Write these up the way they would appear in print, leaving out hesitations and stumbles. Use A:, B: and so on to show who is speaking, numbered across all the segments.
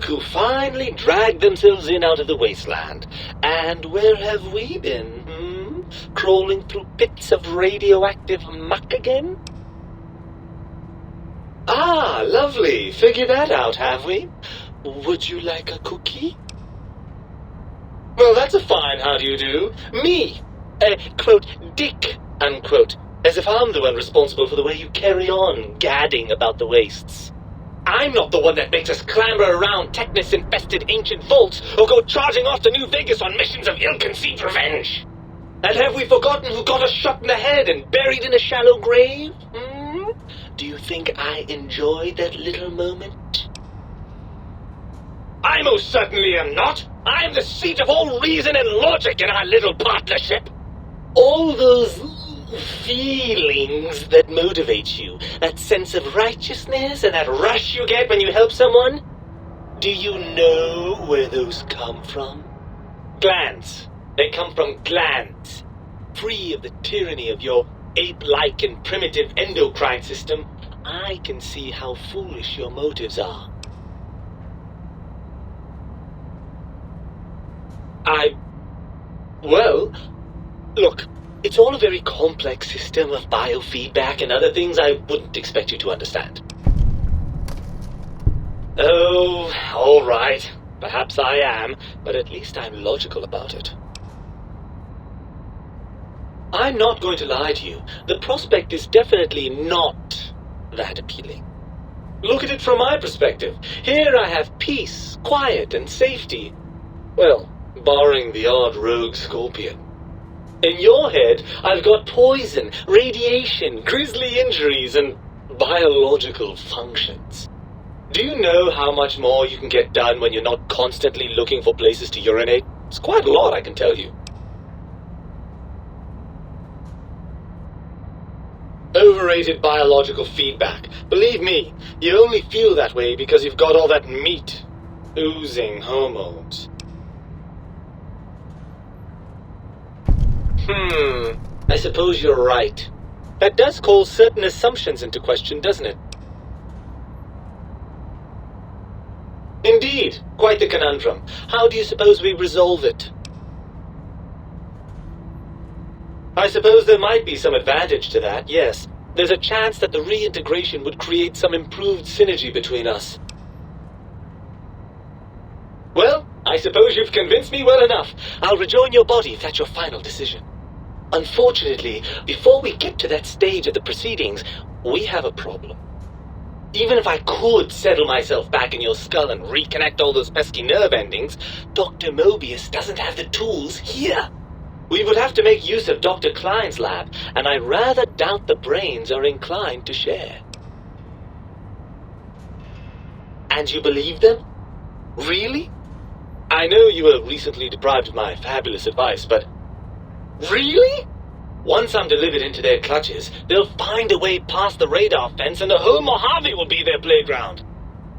A: Look who finally dragged themselves in out of the wasteland. And where have we been, Crawling through pits of radioactive muck again? Ah, lovely. Figured that out, have we? Would you like a cookie? Well, that's a fine how do you do. Me, quote, Dick, unquote. As if I'm the one responsible for the way you carry on gadding about the wastes. I'm not the one that makes us clamber around Technus-infested ancient vaults or go charging off to New Vegas on missions of ill-conceived revenge. And have we forgotten who got us shot in the head and buried in a shallow grave? Do you think I enjoyed that little moment? I most certainly am not. I am the seat of all reason and logic in our little partnership. All those feelings that motivate you, that sense of righteousness and that rush you get when you help someone, do you know where those come from? Glands. They come from glands. Free of the tyranny of your ape-like and primitive endocrine system, I can see how foolish your motives are. Well, look, it's all a very complex system of biofeedback and other things I wouldn't expect you to understand. Oh, all right. Perhaps I am, but at least I'm logical about it. I'm not going to lie to you. The prospect is definitely not that appealing. Look at it from my perspective. Here I have peace, quiet, and safety. Well, barring the odd rogue scorpion. In your head, I've got poison, radiation, grisly injuries, and biological functions. Do you know how much more you can get done when you're not constantly looking for places to urinate? It's quite a lot, I can tell you. Overrated biological feedback. Believe me, you only feel that way because you've got all that meat. Oozing hormones. I suppose you're right. That does call certain assumptions into question, doesn't it? Indeed. Quite the conundrum. How do you suppose we resolve it? I suppose there might be some advantage to that, yes. There's a chance that the reintegration would create some improved synergy between us. Well, I suppose you've convinced me well enough. I'll rejoin your body if that's your final decision. Unfortunately, before we get to that stage of the proceedings, we have a problem. Even if I could settle myself back in your skull and reconnect all those pesky nerve endings, Dr. Mobius doesn't have the tools here. We would have to make use of Dr. Klein's lab, and I rather doubt the brains are inclined to share. And you believe them? Really? I know you were recently deprived of my fabulous advice, but... Really? Once I'm delivered into their clutches, they'll find a way past the radar fence and the whole Mojave will be their playground.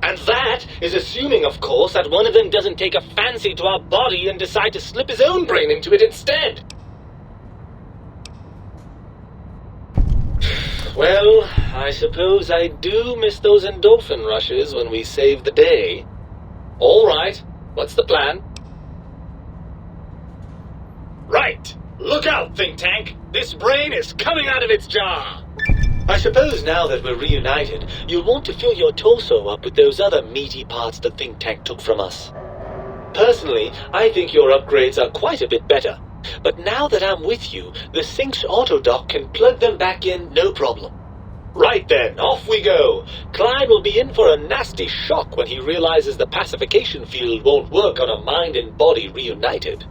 A: And that is assuming, of course, that one of them doesn't take a fancy to our body and decide to slip his own brain into it instead. Well, I suppose I do miss those endorphin rushes when we save the day. All right, what's the plan? Right. Look out, think tank! This brain is coming out of its jar! I suppose now that we're reunited, you'll want to fill your torso up with those other meaty parts the think tank took from us. Personally, I think your upgrades are quite a bit better. But now that I'm with you, the Sync's autodock can plug them back in no problem. Right then, off we go! Klein will be in for a nasty shock when he realizes the pacification field won't work on a mind and body reunited.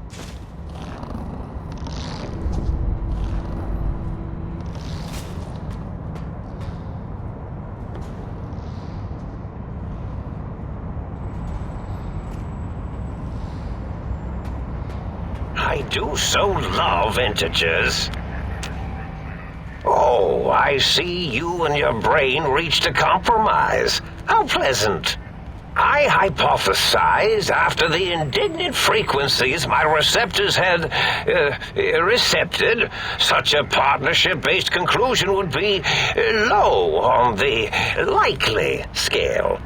B: I do so love integers. Oh, I see you and your brain reached a compromise. How pleasant. I hypothesized after the indignant frequencies my receptors had recepted, such a partnership-based conclusion would be low on the likely scale.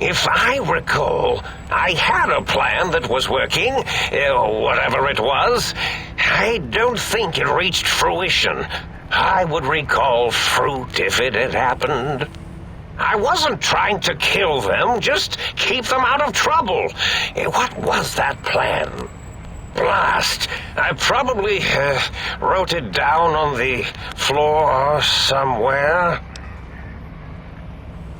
B: If I recall, I had a plan that was working, whatever it was. I don't think it reached fruition. I would recall fruit if it had happened. I wasn't trying to kill them, just keep them out of trouble. What was that plan? Blast. I probably wrote it down on the floor somewhere.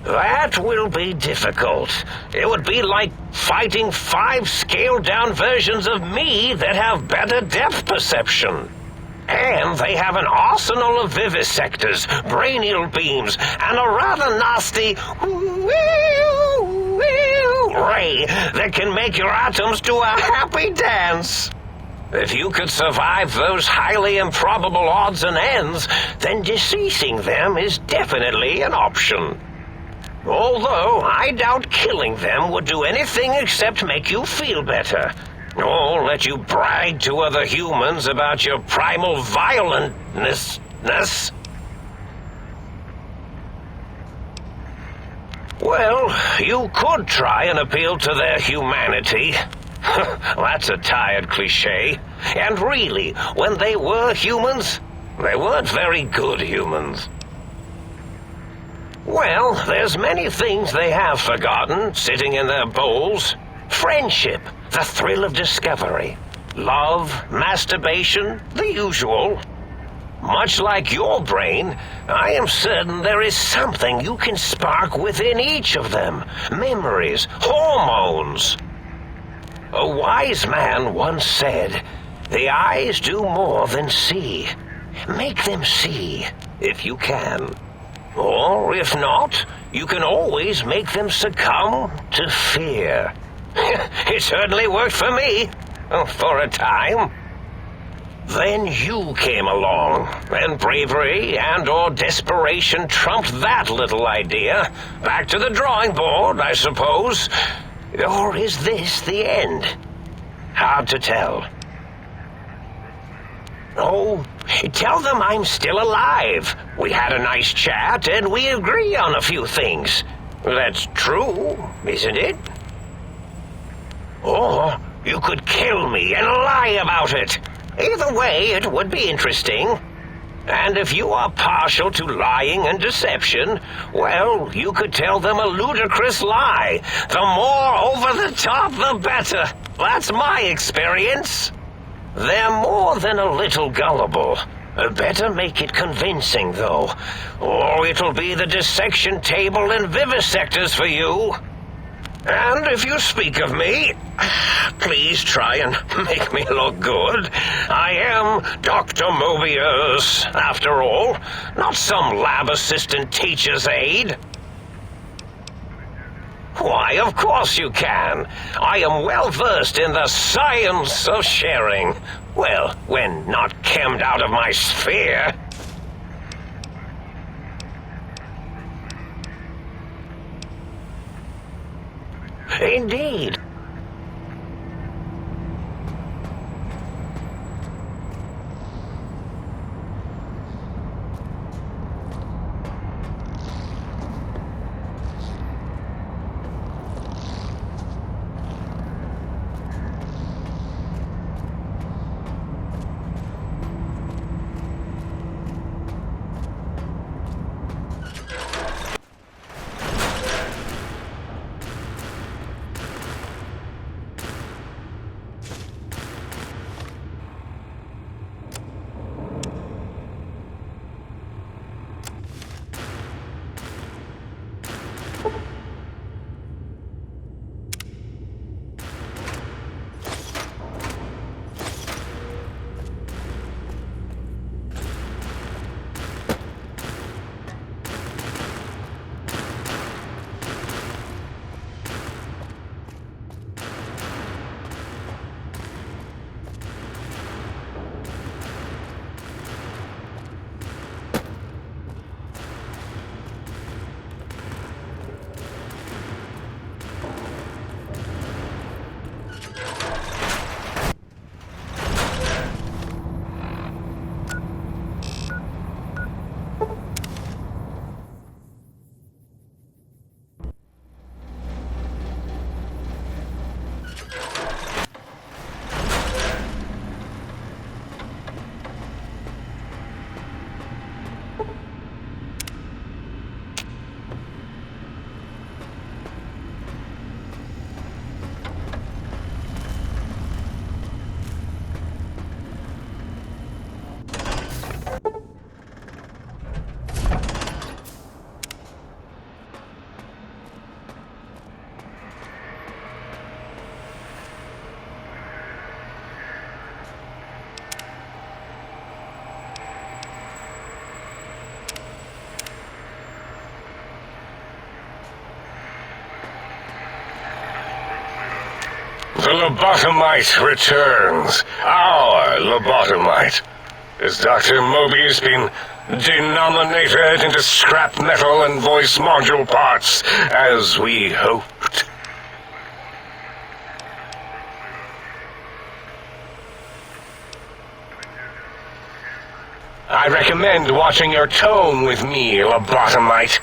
B: That will be difficult. It would be like fighting 5 scaled-down versions of me that have better depth perception. And they have an arsenal of vivisectors, brainial beams, and a rather nasty ray that can make your atoms do a happy dance. If you could survive those highly improbable odds and ends, then deceasing them is definitely an option. Although I doubt killing them would do anything except make you feel better. Or let you brag to other humans about your primal violentness. Well, you could try and appeal to their humanity. That's a tired cliche. And really, when they were humans, they weren't very good humans. Well, there's many things they have forgotten, sitting in their bowls. Friendship, the thrill of discovery, love, masturbation, the usual. Much like your brain, I am certain there is something you can spark within each of them. Memories, hormones. A wise man once said, "The eyes do more than see. Make them see, if you can. Or, if not, you can always make them succumb to fear." It certainly worked for me, for a time. Then you came along, and bravery and/or desperation trumped that little idea. Back to the drawing board, I suppose. Or is this the end? Hard to tell. Oh, tell them I'm still alive. We had a nice chat, and we agree on a few things. That's true, isn't it? Or you could kill me and lie about it. Either way, it would be interesting. And if you are partial to lying and deception, well, you could tell them a ludicrous lie. The more over the top, the better. That's my experience. They're more than a little gullible. Better make it convincing, though, or it'll be the dissection table and vivisectors for you. And if you speak of me, please try and make me look good. I am Dr. Mobius, after all, not some lab assistant teacher's aide. Why, of course you can. I am well versed in the science of sharing. Well, when not chemmed out of my sphere. Indeed. The lobotomite returns. Our lobotomite. Has Dr. Mobius been denominated into scrap metal and voice module parts, as we hoped? I recommend watching your tone with me, lobotomite.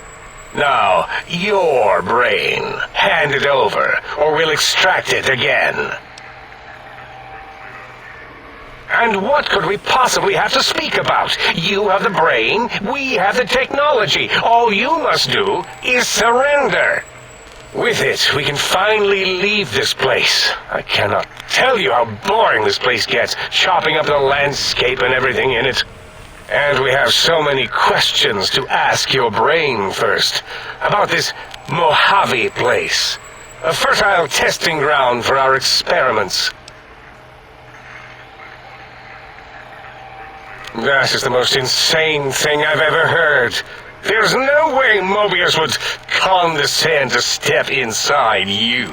B: Now, your brain. Hand it over, or we'll extract it again. And what could we possibly have to speak about? You have the brain, we have the technology. All you must do is surrender. With it, we can finally leave this place. I cannot tell you how boring this place gets, chopping up the landscape and everything in it. And we have so many questions to ask your brain first. About this Mojave place. A fertile testing ground for our experiments. That is the most insane thing I've ever heard. There's no way Mobius would condescend to step inside you.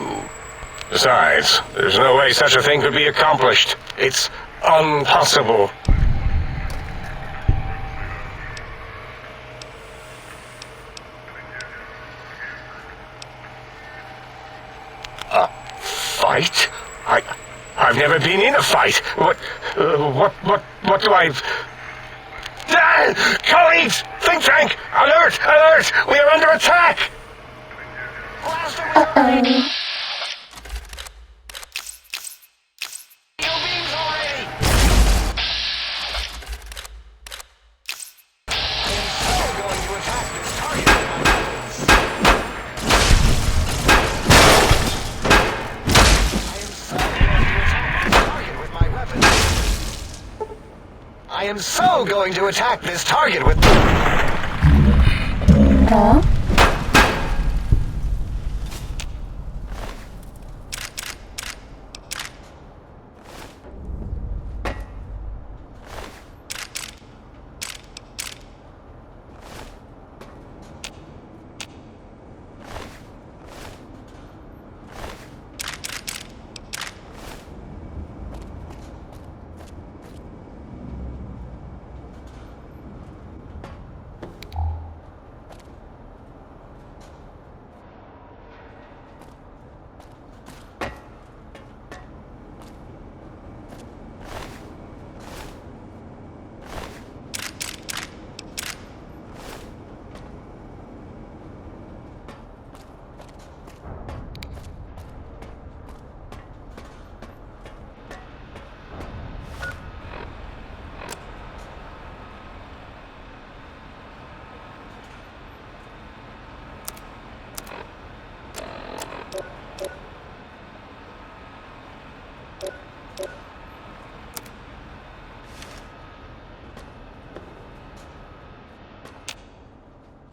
B: Besides, there's no way such a thing could be accomplished. It's impossible. A fight? I've never been in a fight. What do I... Colleagues! Think tank! Alert! Alert! We are under attack!
C: Uh-oh.
B: I am so going to attack this target with...
C: Huh?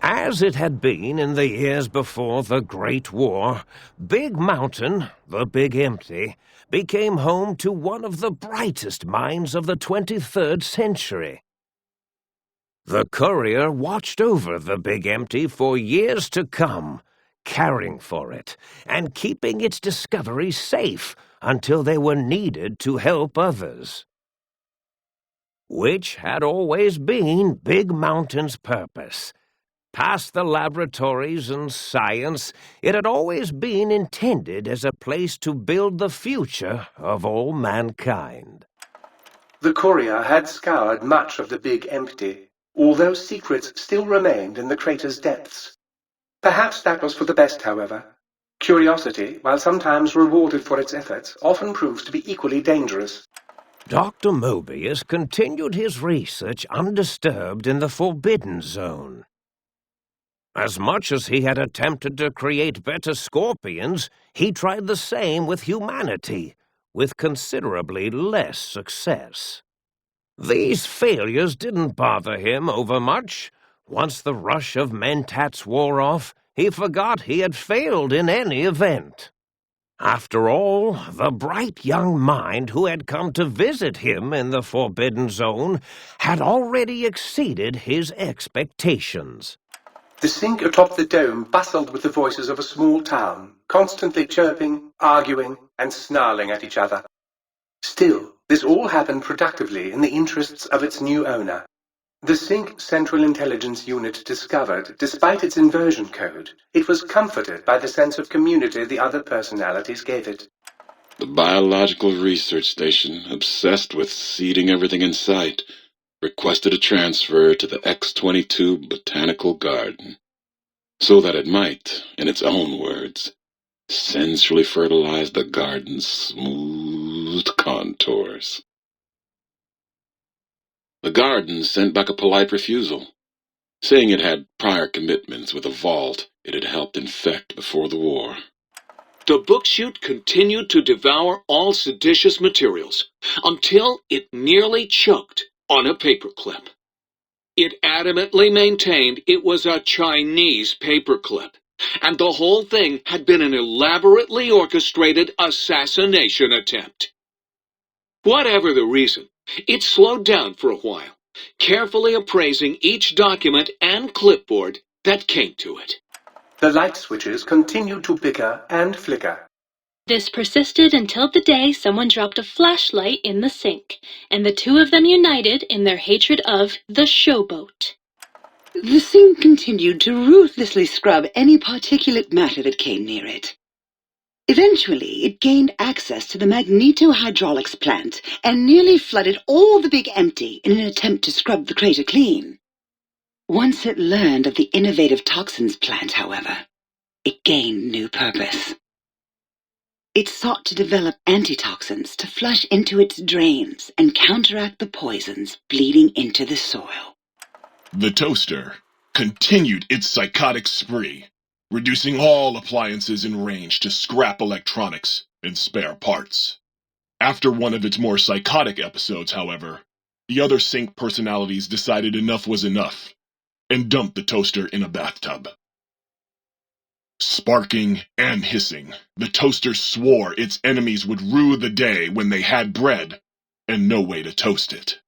B: As it had been in the years before the Great War, Big Mountain, the Big Empty, became home to one of the brightest minds of the 23rd century. The courier watched over the Big Empty for years to come, caring for it and keeping its discoveries safe until they were needed to help others. Which had always been Big Mountain's purpose. Past the laboratories and science, it had always been intended as a place to build the future of all mankind.
D: The courier had scoured much of the Big Empty, although secrets still remained in the crater's depths. Perhaps that was for the best, however. Curiosity, while sometimes rewarded for its efforts, often proves to be equally dangerous.
B: Dr. Mobius continued his research undisturbed in the Forbidden Zone. As much as he had attempted to create better scorpions, he tried the same with humanity, with considerably less success. These failures didn't bother him overmuch. Once the rush of mentats wore off, he forgot he had failed in any event. After all, the bright young mind who had come to visit him in the Forbidden Zone had already exceeded his expectations.
D: The sink atop the dome bustled with the voices of a small town, constantly chirping, arguing, and snarling at each other. Still, this all happened productively in the interests of its new owner. The Sync Central Intelligence Unit discovered, despite its inversion code, it was comforted by the sense of community the other personalities gave it.
C: The Biological Research Station, obsessed with seeding everything in sight, requested a transfer to the X-22 Botanical Garden, so that it might, in its own words, sensually fertilize the garden's smooth contours. The garden sent back a polite refusal, saying it had prior commitments with a vault it had helped infect before the war.
E: The book chute continued to devour all seditious materials until it nearly choked on a paperclip. It adamantly maintained it was a Chinese paperclip, and the whole thing had been an elaborately orchestrated assassination attempt. Whatever the reason, it slowed down for a while, carefully appraising each document and clipboard that came to it.
D: The light switches continued to bicker and flicker.
F: This persisted until the day someone dropped a flashlight in the sink, and the two of them united in their hatred of the showboat.
G: The sink continued to ruthlessly scrub any particulate matter that came near it. Eventually, it gained access to the magneto-hydraulics plant and nearly flooded all the big empty in an attempt to scrub the crater clean. Once it learned of the innovative toxins plant, however, it gained new purpose. It sought to develop antitoxins to flush into its drains and counteract the poisons bleeding into the soil.
H: The toaster continued its psychotic spree, reducing all appliances in range to scrap electronics and spare parts. After one of its more psychotic episodes, however, the other Sync personalities decided enough was enough and dumped the toaster in a bathtub. Sparking and hissing, the toaster swore its enemies would rue the day when they had bread and no way to toast it.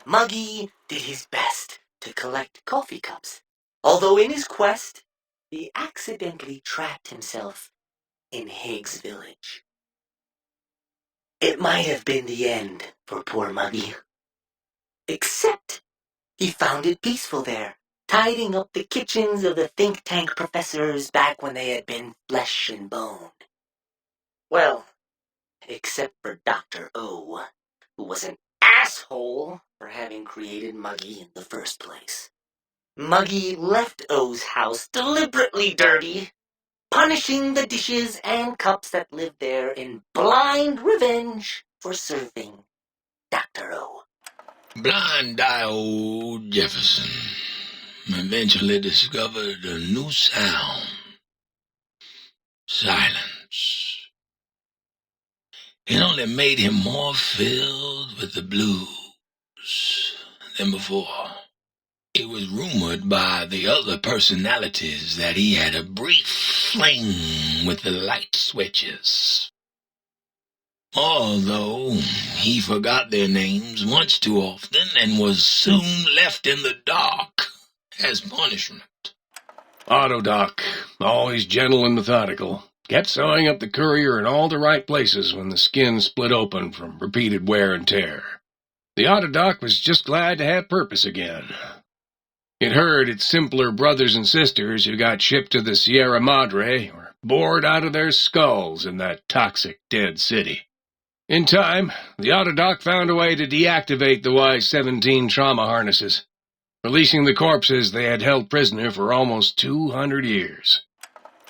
I: Muggy did his best to collect coffee cups, although in his quest, he accidentally trapped himself in Higgs Village. It might have been the end for poor Muggy. Except he found it peaceful there, tidying up the kitchens of the think tank professors back when they had been flesh and bone. Well, except for Dr. O, who was an asshole for having created Muggy in the first place. Muggy left O's house deliberately dirty, punishing the dishes and cups that lived there in blind revenge for serving Dr. O.
J: Blind-eye old Jefferson eventually discovered a new sound. Silence. It only made him more filled with the blues than before. It was rumored by the other personalities that he had a brief fling with the light switches. Although he forgot their names much too often and was soon left in the dark as punishment.
K: Autodoc, always gentle and methodical, kept sewing up the courier in all the right places when the skin split open from repeated wear and tear. The Autodoc was just glad to have purpose again. It heard its simpler brothers and sisters who got shipped to the Sierra Madre were bored out of their skulls in that toxic dead city. In time, the Autodoc found a way to deactivate the Y-17 trauma harnesses, releasing the corpses they had held prisoner for almost 200 years.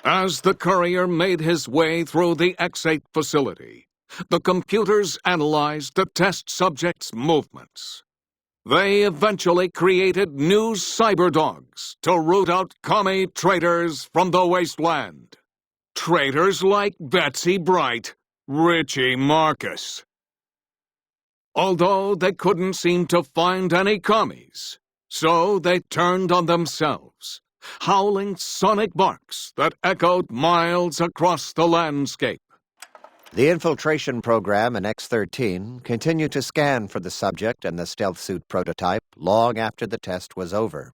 L: As the courier made his way through the X-8 facility, the computers analyzed the test subject's movements. They eventually created new cyberdogs to root out commie traitors from the wasteland. Traitors like Betsy Bright, Richie Marcus. Although they couldn't seem to find any commies, so they turned on themselves, howling sonic barks that echoed miles across the landscape.
M: The infiltration program in X-13 continued to scan for the subject and the stealth suit prototype long after the test was over.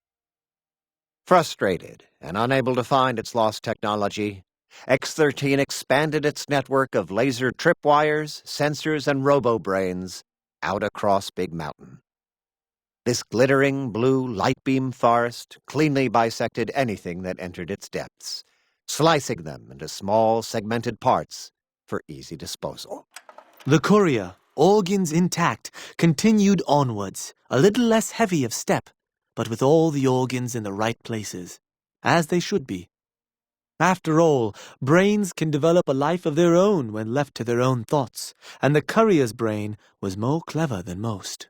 M: Frustrated and unable to find its lost technology, X-13 expanded its network of laser tripwires, sensors, and robo-brains out across Big Mountain. This glittering blue light beam forest cleanly bisected anything that entered its depths, slicing them into small segmented parts for easy disposal.
N: The courier, organs intact, continued onwards, a little less heavy of step, but with all the organs in the right places, as they should be. After all, brains can develop a life of their own when left to their own thoughts, and the courier's brain was more clever than most.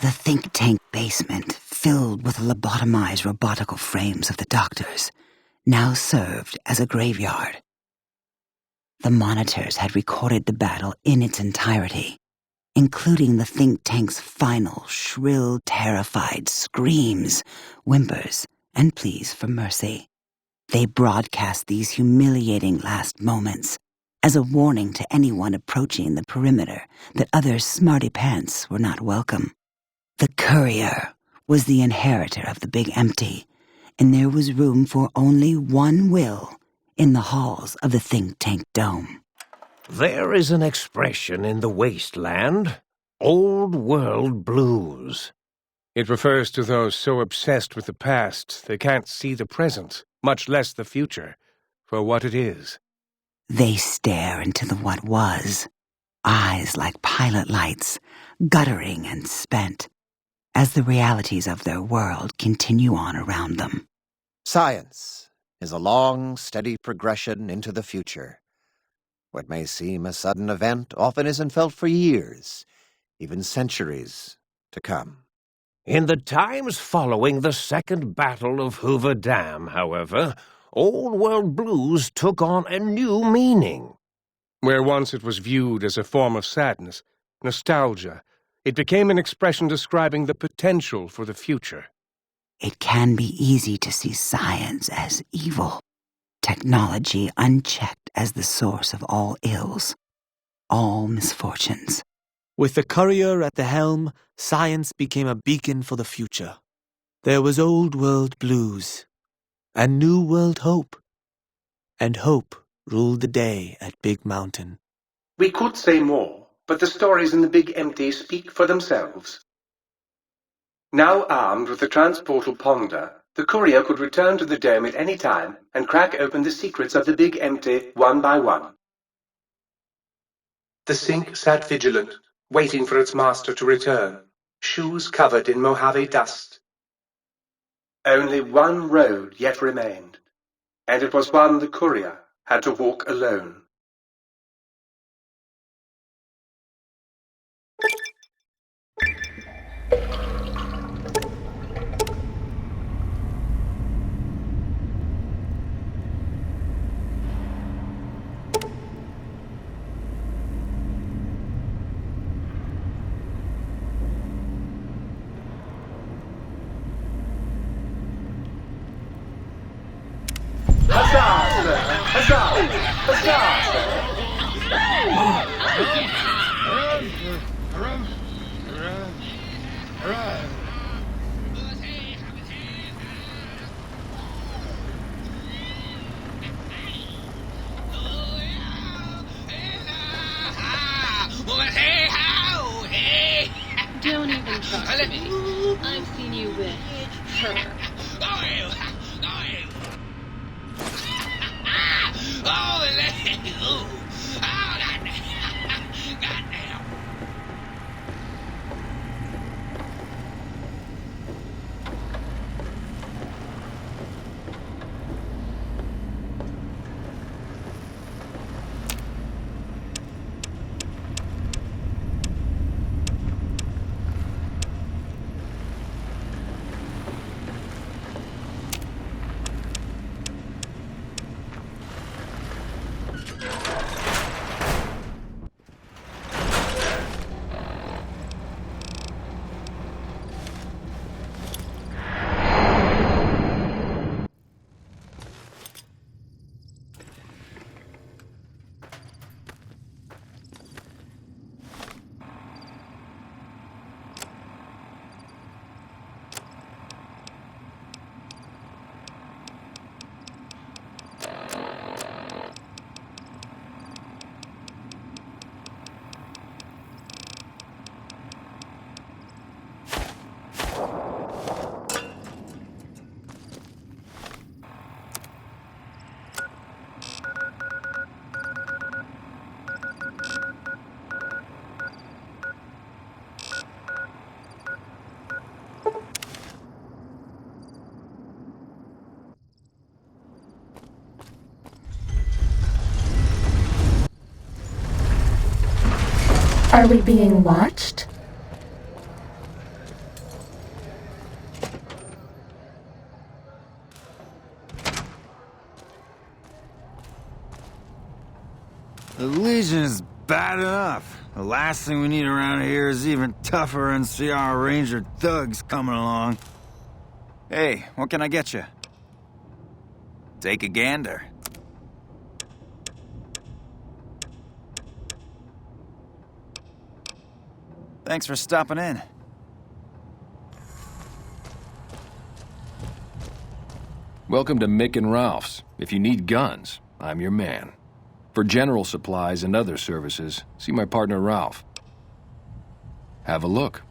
G: The think tank basement, filled with the lobotomized robotical frames of the doctors, now served as a graveyard. The monitors had recorded the battle in its entirety, including the think tank's final, shrill, terrified screams, whimpers, and pleas for mercy. They broadcast these humiliating last moments as a warning to anyone approaching the perimeter that other smarty pants were not welcome. The courier was the inheritor of the Big Empty, and there was room for only one will in the halls of the think tank dome.
B: There is an expression in the wasteland, old world blues.
K: It refers to those so obsessed with the past they can't see the present, much less the future, for what it is.
G: They stare into the what was, eyes like pilot lights, guttering and spent, as the realities of their world continue on around them.
M: Science is a long, steady progression into the future. What may seem a sudden event often isn't felt for years, even centuries to come.
B: In the times following the Second Battle of Hoover Dam, however, Old World Blues took on a new meaning.
K: Where once it was viewed as a form of sadness, nostalgia, it became an expression describing the potential for the future.
G: It can be easy to see science as evil, technology unchecked as the source of all ills, all misfortunes.
N: With the courier at the helm, science became a beacon for the future. There was old world blues, and new world hope. And hope ruled the day at Big Mountain.
D: We could say more, but the stories in the Big Empty speak for themselves. Now armed with the transportal ponder, the courier could return to the dome at any time and crack open the secrets of the Big Empty one by one. The sink sat vigilant, waiting for its master to return, shoes covered in Mojave dust. Only one road yet remained, and it was one the courier had to walk alone. Huzzah, sir! Huzzah! Huzzah, sir!
F: Don't even trust me. I've seen you with her.
O: Are we being watched?
P: The Legion is bad enough. The last thing we need around here is even tougher NCR Ranger thugs coming along. Hey, what can I get you? Take a gander. Thanks for stopping in.
K: Welcome to Mick and Ralph's. If you need guns, I'm your man. For general supplies and other services, see my partner Ralph. Have a look.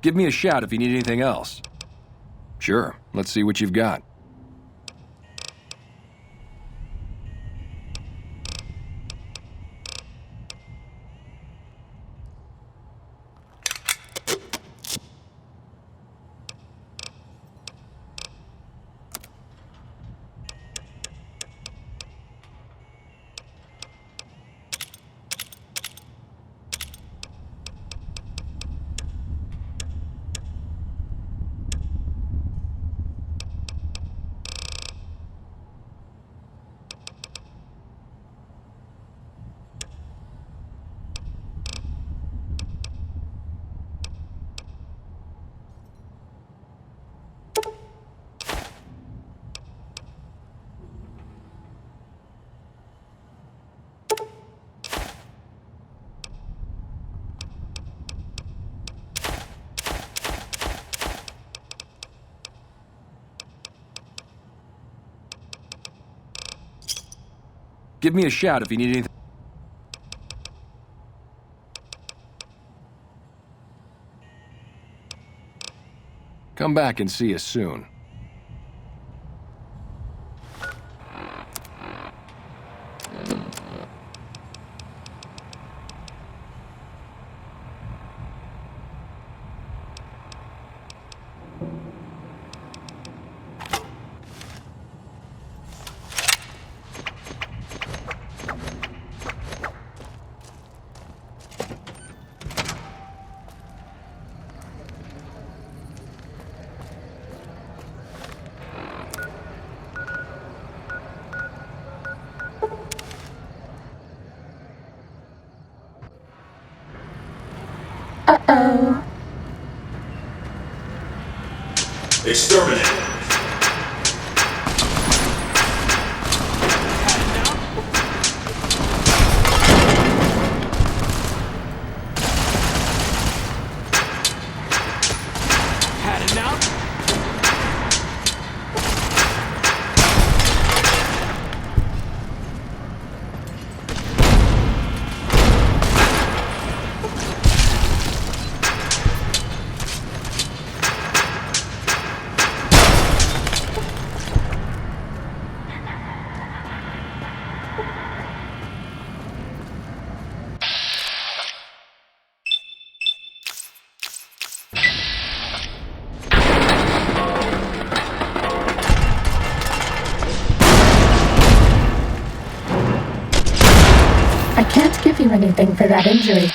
K: Give me a shout if you need anything else. Sure, let's see what you've got. Give me a shout if you need anything. Come back and see us soon.
O: Uh-oh.
Q: Exterminate.
R: Had enough?
O: I can't give you anything for that injury.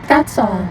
O: That's all.